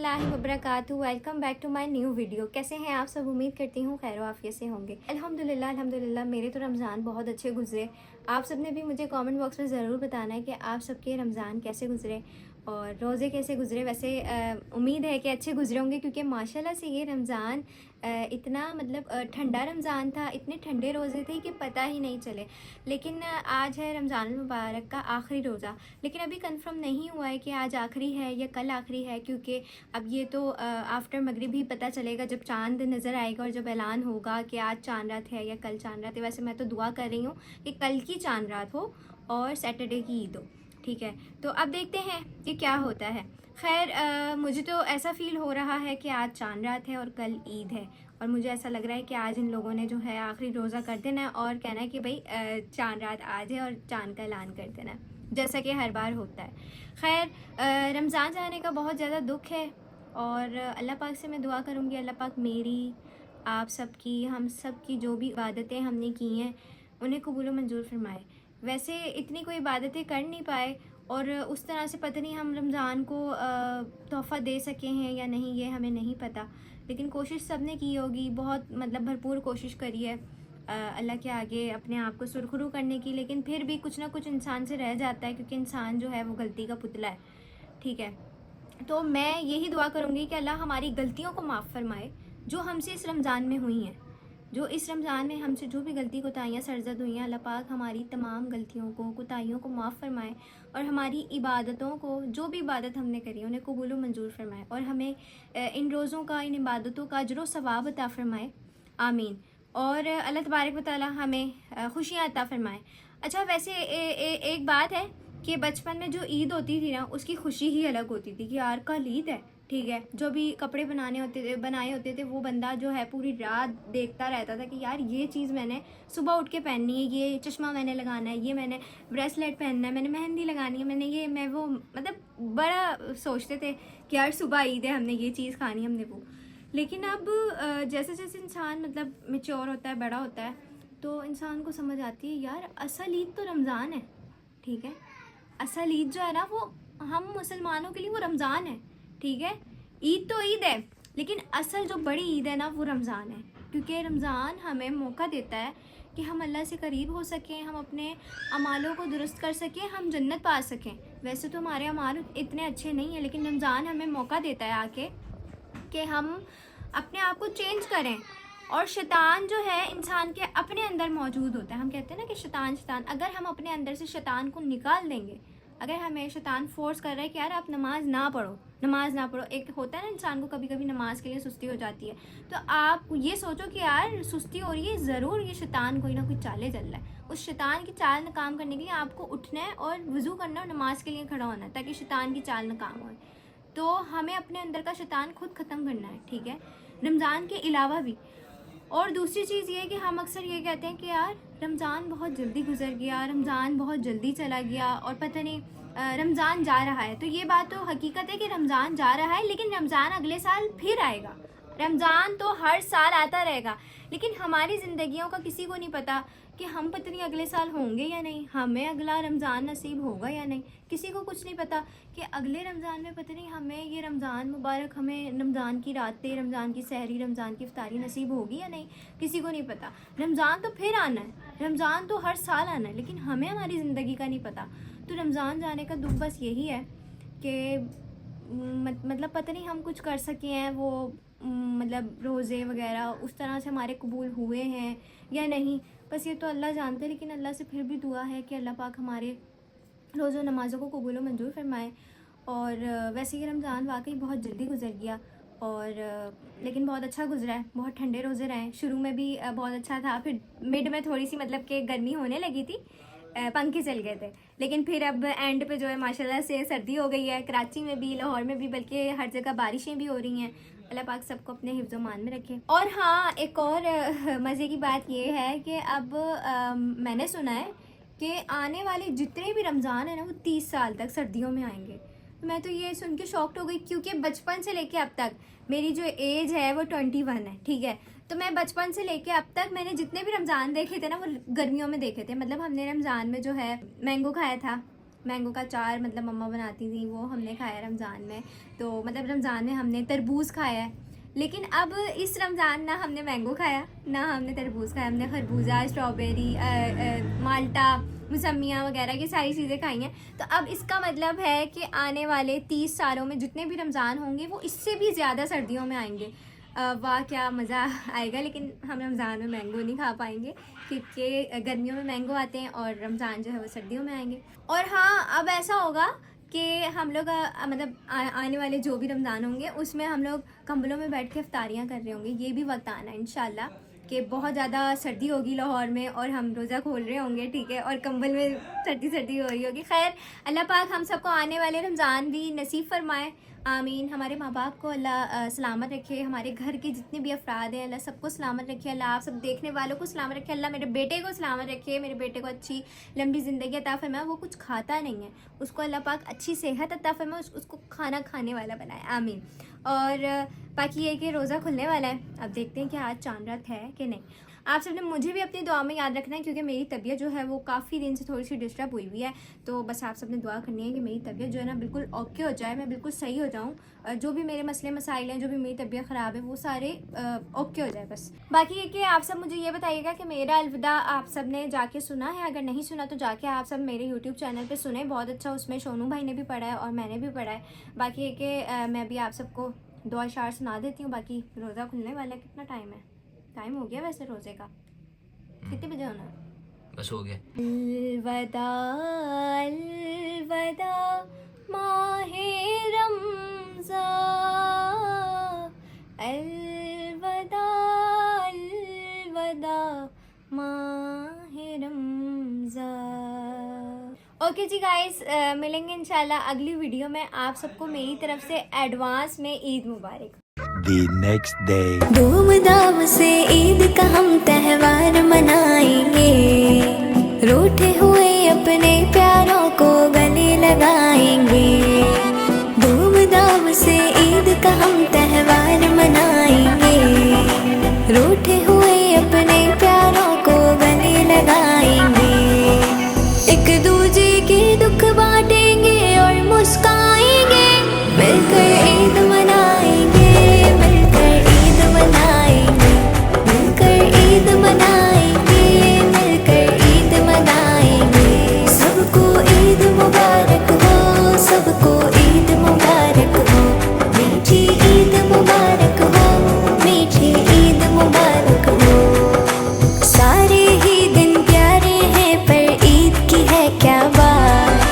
रहमतुल्लाहि व बरकातहू। Welcome back to my new video. कैसे हैं आप सब? उम्मीद करती हूँ खैर आफियत से होंगे। अल्हम्दुलिल्लाह अल्हम्दुलिल्लाह मेरे तो रमज़ान बहुत अच्छे गुजरे। आप सब ने भी मुझे कमेंट बॉक्स में ज़रूर बताना है कि आप सबके रमज़ान कैसे गुजरे और रोज़े कैसे गुजरे। वैसे उम्मीद है कि अच्छे गुजरे होंगे, क्योंकि माशाल्लाह से ये रमज़ान इतना मतलब ठंडा रमज़ान था, इतने ठंडे रोज़े थे कि पता ही नहीं चले। लेकिन आज है रमज़ान मुबारक का आखिरी रोज़ा, लेकिन अभी कंफर्म नहीं हुआ है कि आज आखिरी है या कल आखिरी है, क्योंकि अब ये तो आफ्टर मगरिब ही पता चलेगा जब चांद नज़र आएगा और जब ऐलान होगा कि आज चांद रात है या कल चांद रात है। वैसे मैं तो दुआ कर रही हूँ कि कल की चांद रात हो और सैटरडे की ईद हो, ठीक है। तो अब देखते हैं कि क्या होता है। खैर मुझे तो ऐसा फ़ील हो रहा है कि आज चांद रात है और कल ईद है, और मुझे ऐसा लग रहा है कि आज इन लोगों ने जो है आखिरी रोज़ा कर देना है और कहना है कि भाई चांद रात आज है और चांद का ऐलान कर देना है, जैसा कि हर बार होता है। खैर रमज़ान जाने का बहुत ज़्यादा दुख है, और अल्लाह पाक से मैं दुआ करूँगी अल्लाह पाक मेरी, आप सबकी, हम सब की जो भी इबादतें हमने की हैं उन्हें कबूल व मंजूर फरमाए। वैसे इतनी कोई इबादतें कर नहीं पाए, और उस तरह से पता नहीं हम रमज़ान को तोहफ़ा दे सके हैं या नहीं, ये हमें नहीं पता। लेकिन कोशिश सब ने की होगी, बहुत मतलब भरपूर कोशिश करी है अल्लाह के आगे अपने आप को सुरखरू करने की। लेकिन फिर भी कुछ ना कुछ इंसान से रह जाता है, क्योंकि इंसान जो है वो गलती का पुतला है, ठीक है। तो मैं यही दुआ करूँगी कि अल्लाह हमारी गलतियों को माफ़ फरमाए जो हमसे इस रमज़ान में हुई हैं। जो इस रमज़ान में हमसे जो भी गलती कोताहियाँ सरजद हुई हैं, अल्लाह पाक हमारी तमाम गलतियों को कोताहियों को माफ़ फरमाए, और हमारी इबादतों को, जो भी इबादत हमने करी उन्हें कबूल व मंजूर फरमाए, और हमें इन रोज़ों का, इन इबादतों का अजर व सवाब अता फरमाए, आमीन। और अल्लाह तबारक व तआला हमें खुशियाँ अता फरमाए। अच्छा, वैसे एक बात है कि बचपन में जो ईद होती थी ना, उसकी खुशी ही अलग होती थी कि यार कल ईद है, ठीक है। जो भी कपड़े बनाए होते थे वो बंदा जो है पूरी रात देखता रहता था कि यार ये चीज़ मैंने सुबह उठ के पहननी है, ये चश्मा मैंने लगाना है, ये मैंने ब्रेसलेट पहनना है, मैंने मेहंदी लगानी है, मैंने ये मैं वो, मतलब बड़ा सोचते थे कि यार सुबह ईद है, हमने ये चीज़ खानी, हमने वो। लेकिन अब जैसे जैसे इंसान मतलब मेच्योर होता है, बड़ा होता है, तो इंसान को समझ आती है यार असल ईद तो रमज़ान है, ठीक है। असल ईद जो है ना वो हम मुसलमानों के लिए वो रमज़ान है, ठीक है। ईद तो ईद है, लेकिन असल जो बड़ी ईद है ना वो रमज़ान है, क्योंकि रमज़ान हमें मौका देता है कि हम अल्लाह से करीब हो सकें, हम अपने अमालों को दुरुस्त कर सकें, हम जन्नत पा सकें। वैसे तो हमारे अमाल इतने अच्छे नहीं हैं, लेकिन रमज़ान हमें मौका देता है आके कि हम अपने आप को चेंज करें। और शैतान जो है इंसान के अपने अंदर मौजूद होता है। हम कहते हैं ना कि शैतान, अगर हम अपने अंदर से शैतान को निकाल देंगे, अगर हमें शैतान फोर्स कर रहा है कि यार आप नमाज ना पढ़ो, एक होता है ना इंसान को कभी कभी नमाज के लिए सुस्ती हो जाती है, तो आप ये सोचो कि यार सुस्ती हो रही है, ज़रूर ये शैतान कोई ना कोई चालें चल रहा है। उस शैतान की चाल नाकाम करने के लिए आपको उठना है और वज़ू करना है और नमाज के लिए खड़ा होना है, ताकि शैतान की चाल नाकाम हो। तो हमें अपने अंदर का शैतान खुद ख़त्म करना है, ठीक है, रमज़ान के अलावा भी। और दूसरी चीज़ ये है कि हम अक्सर ये कहते हैं कि यार रमज़ान बहुत जल्दी गुजर गया, रमज़ान बहुत जल्दी चला गया, और पता नहीं रमज़ान जा रहा है। तो ये बात तो हकीकत है कि रमज़ान जा रहा है, लेकिन रमज़ान अगले साल फिर आएगा। रमज़ान तो हर साल आता रहेगा, लेकिन हमारी ज़िंदगियों का किसी को नहीं पता कि हम पता नहीं अगले साल होंगे या नहीं, हमें अगला रमज़ान नसीब होगा या नहीं, किसी को कुछ नहीं पता कि अगले रमज़ान में पता नहीं हमें ये रमज़ान मुबारक, हमें रमज़ान की रातें, रमज़ान की सहरी, रमज़ान की इफ्तारी नसीब होगी या नहीं, किसी को नहीं पता। रमज़ान तो फिर आना है, रमज़ान तो हर साल आना है, लेकिन हमें हमारी ज़िंदगी का नहीं पता। तो रमज़ान जाने का दुख बस यही है कि मतलब पता नहीं हम कुछ कर सके हैं, वो मतलब रोज़े वगैरह उस तरह से हमारे कबूल हुए हैं या नहीं, बस ये तो अल्लाह जानते हैं। लेकिन अल्लाह से फिर भी दुआ है कि अल्लाह पाक हमारे रोज़ों नमाज़ों को कबूल व मंजूर फरमाए। और वैसे ये रमज़ान वाकई बहुत जल्दी गुजर गया, और लेकिन बहुत अच्छा गुजरा है, बहुत ठंडे रोज़े रहे। शुरू में भी बहुत अच्छा था, फिर मिड में थोड़ी सी मतलब कि गर्मी होने लगी थी, पंखे चल गए थे, लेकिन फिर अब एंड पे जो है माशाल्लाह से सर्दी हो गई है, कराची में भी, लाहौर में भी, बल्कि हर जगह बारिशें भी हो रही हैं। अल्लाह पाक सबको अपने हिफ्ज़ मान में रखे। और हाँ, एक और मज़े की बात ये है कि अब मैंने सुना है कि आने वाले जितने भी रमज़ान है ना वो 30 साल तक सर्दियों में आएंगे। तो मैं तो ये सुन के शॉक्ड हो गई, क्योंकि बचपन से लेके अब तक मेरी जो एज है वो 21 है, ठीक है। तो मैं बचपन से लेके अब तक मैंने जितने भी रमज़ान देखे थे ना वो गर्मियों में देखे थे। मतलब हमने रमज़ान में जो है मैंगो खाया था, मैंगो का अचार मतलब मम्मा बनाती थी, वो हमने खाया रमज़ान में। तो मतलब रमज़ान में हमने तरबूज खाया है, लेकिन अब इस रमज़ान ना हमने मैंगो खाया ना हमने तरबूज खाया। हमने खरबूजा, स्ट्रॉबेरी, माल्टा, मौसमियाँ वगैरह ये सारी चीज़ें खाई हैं। तो अब इसका मतलब है कि आने वाले 30 सालों में जितने भी रमज़ान होंगे वो इससे भी ज़्यादा सर्दियों में आएंगे। वाह क्या मज़ा आएगा। लेकिन हम रमज़ान में मैंगो नहीं खा पाएंगे क्योंकि गर्मियों में मैंगो आते हैं और रमज़ान जो है वो सर्दियों में आएंगे। और हाँ, अब ऐसा होगा कि हम लोग मतलब आने वाले जो भी रमज़ान होंगे उसमें हम लोग कंबलों में बैठ के इफ्तारियाँ कर रहे होंगे। ये भी वक्त आना है इंशाल्लाह कि बहुत ज़्यादा सर्दी होगी लाहौर में और हम रोज़ा खोल रहे होंगे, ठीक है, और कंबल में सर्दी सर्दी हो रही होगी। खैर, अल्लाह पाक हम सबको आने वाले रमज़ान भी नसीब फरमाए, आमीन। हमारे माँ बाप को अल्लाह सलामत रखे, हमारे घर के जितने भी अफराद हैं अल्लाह सबको सलामत रखे, अल्लाह आप सब देखने वालों को सलामत रखे, अल्लाह मेरे बेटे को सलामत रखे, मेरे बेटे को अच्छी लंबी ज़िंदगी अता फरमाए। वो कुछ खाता नहीं है, उसको अल्लाह पाक अच्छी सेहत अता फरमाए, उसको खाना खाने वाला बनाए, आमीन। और बाकी ये कि रोज़ा खुलने वाला है, अब देखते हैं कि आज चांद रात है कि नहीं। आप सबने मुझे भी अपनी दुआ में याद रखना है क्योंकि मेरी तबीयत जो है वो काफ़ी दिन से थोड़ी सी डिस्टर्ब हुई हुई है। तो बस आप सबने दुआ करनी है कि मेरी तबीयत जो है ना बिल्कुल ओके हो जाए, मैं बिल्कुल सही हो जाऊँ। जो भी मेरे मसले मसाइल हैं, जो भी मेरी तबीयत ख़राब है, वो सारे ओके हो जाए बस। बाकी ये कि आप सब मुझे ये बताइएगा कि मेरा अलविदा आप सब ने जाके सुना है, अगर नहीं सुना तो जाके आप सब मेरे यूट्यूब चैनल पर सुने, बहुत अच्छा उसमें सोनू भाई ने भी पढ़ा है और मैंने भी पढ़ा है। बाकी ये कि मैं भी आप सबको दुआ शार सुना देती हूँ। बाकी रोज़ा खुलने वाला है, कितना टाइम है? टाइम हो गया वैसे रोज़े का, कितने बजे होना है? बस हो गया। अलविदा अलविदा माहे रमज़ा, अलविदा अलविदा माहे रमज़ा। ओके जी गाइस, मिलेंगे इंशाल्लाह अगली वीडियो में। आप सबको मेरी तरफ से एडवांस में ईद मुबारक। The next day. धूमधाम से ईद का हम त्योहार मनाएंगे, रूठे हुए अपने प्यारों को गले लगाएंगे। धूमधाम से ईद का हम त्योहार मनाएंगे, रूठे हुए अपने प्यारों को गले लगाएंगे। एक दूजे के दुख बांटेंगे और मुस्काएंगे, मिलकर ईद मनाएंगे, मिलकर ईद मनाएंगे, मिलकर ईद मनाएंगे, मिलकर ईद मनाएंगे। सबको ईद मुबारक हो, सबको ईद मुबारक हो, मीठी ईद मुबारक हो, मीठी ईद मुबारक हो। सारे ही दिन प्यारे हैं पर ईद की है क्या बात,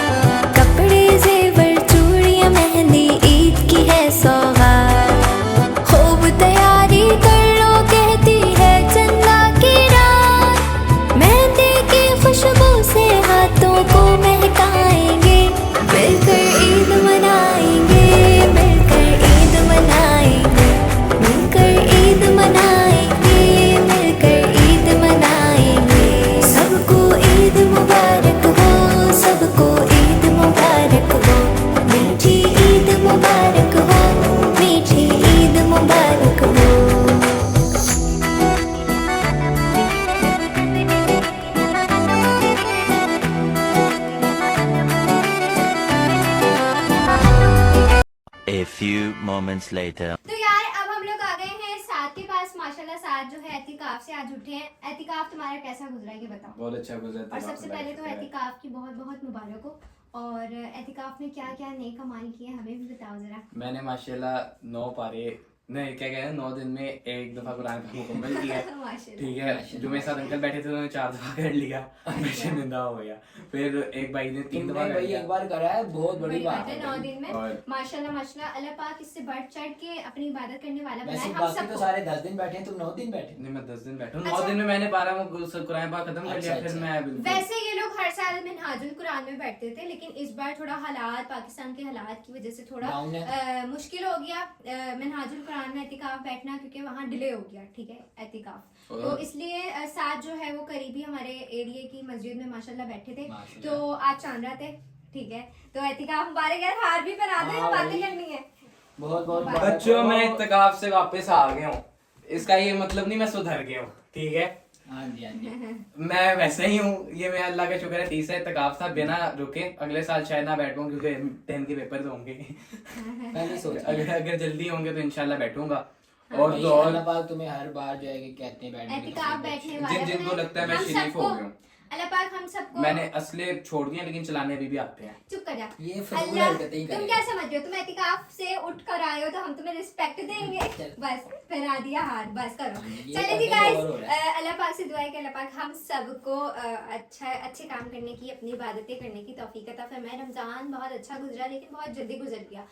कपड़े जेवर चूड़ियां मेहंदी ईद की है सौगात। खूब तैयारी कर लो कहती है चंदा की रात, मेहंदी की खुशबू से हाथों को महकाएंगे, मिलकर ईद मनाएंगे, मिलकर ईद मनाएंगे, मिलकर ईद मनाएंगे, मिलकर ईद मनाएंगे। सबको ईद मुबारक हो, सबको ईद मुबारक हो, मीठी ईद मुबारक हो, मीठी ईद मुबारक हो। A few moments later. तो यार अब हम लोग आ गए हैं साद के पास। माशाल्लाह साद जो है एतिकाफ से आज उठे हैं। एतिकाफ तुम्हारा कैसा गुजरा है ये बताओ। बहुत अच्छा गुजरा। और सबसे पहले तो एतिकाफ की बहुत बहुत मुबारक हो। और एतिकाफ में क्या क्या नेक अमाल किए हमें भी बताओ जरा। मैंने माशाल्लाह 9 पारे नहीं क्या कहते हैं 9 दिन में एक दफा कुरान का मुकम्मल किया है। माशाल्लाह। ठीक है, जो मेरे साथ अंकल बैठे थे उन्होंने 4 दफा कर लिया, मैं शर्मिंदा हो गया। फिर एक भाई ने 3 दफा कर लिया। एक बार करा है, बहुत बड़ी बात है। 9 दिन में और माशाल्लाह माशाल्लाह अल्लाह पाक इससे बढ़ चढ़ के अपनी इबादत करने वाला वैसे बनाए हम बाकी तो सबको। सारे 10 दिन बैठे हैं, तुम 9 दिन बैठे। नहीं मैं 10 दिन बैठा हूँ। अच्छा। 9 दिन में मैंने 12 कुरान पाक खत्म कर लिया। अच्छा, फिर मैं बिल्कुल वैसे ये लोग हर साल मिनहाजुल कुरान में बैठते थे, लेकिन इस बार थोड़ा हालात पाकिस्तान के हालात की वजह से थोड़ा Down मुश्किल हो गया मिनहाजुल कुरान में एतिकाफ बैठना, क्योंकि वहाँ डिले हो गया, ठीक है, एतिकाफ। तो इसलिए साथ जो है वो करीबी हमारे एरिया की मस्जिद में माशाल्लाह बैठे थे। माशाल्लाह। तो आज चांद रात है, ठीक है, तो एतिकाफ मुबारक है। हार भी पहना दो, हाँ बातें भाई। करनी है। बहुत बहुत बच्चों, बच्चों मैं इत्तेकाफ से वापस आ गया हूँ। इसका ये मतलब नहीं मैं सुधर गया हूँ, ठीक है। हाँ जी हाँ जी। मैं वैसे ही हूँ, ये मैं अल्लाह का शुक्र है 30 इत्तेकाफ था, बिना रुके अगले साल शायद ना बैठ पाऊँ क्योंकि 10 के पेपर तो होंगे। पहले सोच अगर जल्दी होंगे तो इंशाल्लाह बैठूंगा। हाँ, और भाई, तो और अल्लाह पाक तुम्हें हर बार जो है कि कहते हैं बैठने की एहतिकाफ तौफीक बैठने बख्शे। वाला जिनको बनाए। लगता है मैं हम शरीफ हो सबको- गया हूँ। अल्लाह पाक हम सबको मैंने असले छोड़ दिए लेकिन चलाने अभी भी आते हैं। चुप कर जा। ये फजूल अल्लाह, हरकतें ही तुम करेगा। क्या समझ रहे हो? तुम एहतिकाफ से उठ कर आए हो तो हम तुम्हें रिस्पेक्ट देंगे? चल। बस पहना दिया हाथ, बस करो। ये चले जी करके गाइस, बोर हो रहा अल्लाह पाक से दुआ है कि अल्लाह पाक हम सबको अच्छे काम करने की, अपनी इबादतें करने की तौफीक अता फरमाए। रमजान बहुत अच्छा गुजरा लेकिन बहुत जल्दी गुजर गया।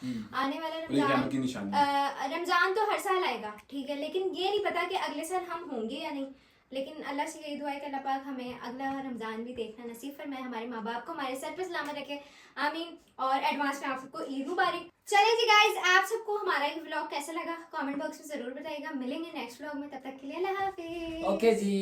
आने वाला ये क़यामत की रमजान, निशानी। रमजान तो हर साल आएगा, ठीक है, लेकिन ये नहीं पता कि अगले साल हम होंगे या नहीं। लेकिन अल्लाह से यही दुआ है कि अल्लाह पाक हमें अगला रमज़ान भी देखना नसीब फरमाए, हमारे माँ बाप को हमारे सर पर सलामत रखे, आमीन। और एडवांस में आप सबको ईद मुबारक। चलिए जी गाइस, आप सबको हमारा ये व्लॉग कैसा लगा कमेंट बॉक्स में ज़रूर बताइएगा। मिलेंगे नेक्स्ट व्लॉग में, तब तक के लिए अल्लाह हाफिज़। ओके जी।